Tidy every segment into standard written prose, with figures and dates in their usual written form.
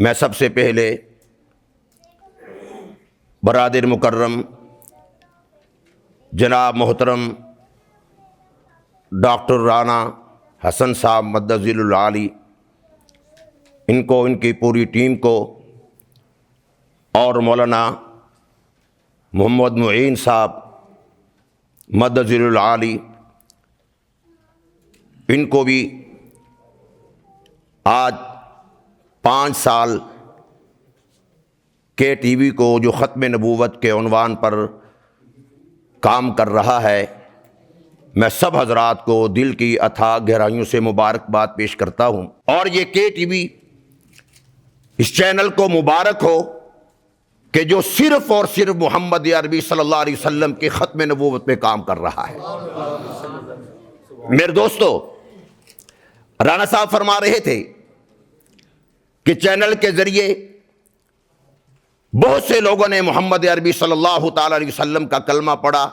میں سب سے پہلے برادر مکرم جناب محترم ڈاکٹر رانا حسن صاحب مدذل العالی، ان کو، ان کی پوری ٹیم کو، اور مولانا محمد معین صاحب مدذل العالی، ان کو بھی آج 5 سال کے ٹی وی کو جو ختم نبوت کے عنوان پر کام کر رہا ہے، میں سب حضرات کو دل کی اتھاہ گہرائیوں سے مبارکباد پیش کرتا ہوں۔ اور یہ کے ٹی وی، اس چینل کو مبارک ہو کہ جو صرف اور صرف محمد عربی صلی اللہ علیہ وسلم کے ختم نبوت پہ کام کر رہا ہے۔ میرے دوستو، رانا صاحب فرما رہے تھے کہ چینل کے ذریعے بہت سے لوگوں نے محمد عربی صلی اللہ تعالی علیہ وسلم کا کلمہ پڑھا،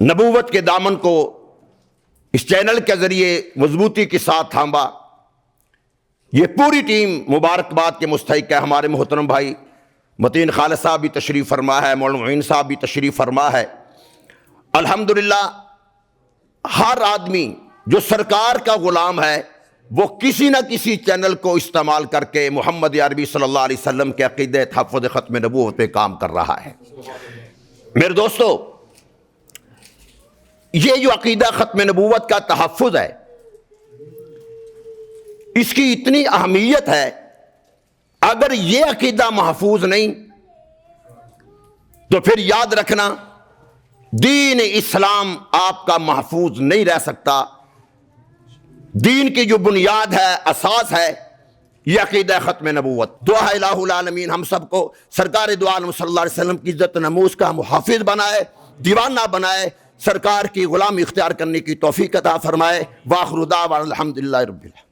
نبوت کے دامن کو اس چینل کے ذریعے مضبوطی کے ساتھ تھاما۔ یہ پوری ٹیم مبارکباد کے مستحق ہے۔ ہمارے محترم بھائی متین خالد صاحب بھی تشریف فرما ہے، مولانا معین صاحب بھی تشریف فرما ہے۔ الحمدللہ ہر آدمی جو سرکار کا غلام ہے وہ کسی نہ کسی چینل کو استعمال کر کے محمد عربی صلی اللہ علیہ وسلم کے عقیدہ تحفظ ختم نبوت پہ کام کر رہا ہے۔ میرے دوستو، یہ جو عقیدہ ختم نبوت کا تحفظ ہے، اس کی اتنی اہمیت ہے، اگر یہ عقیدہ محفوظ نہیں تو پھر یاد رکھنا دین اسلام آپ کا محفوظ نہیں رہ سکتا۔ دین کی جو بنیاد ہے، اساس ہے، یہ عقیدہ ختم نبوت۔ دعا ہے الہ العالمین ہم سب کو سرکار دو عالم صلی اللہ علیہ وسلم کی عزت نموز کا محافظ بنائے، دیوانہ بنائے، سرکار کی غلامی اختیار کرنے کی توفیق عطا فرمائے۔ وآخر دعوانا الحمدللہ رب العالمین۔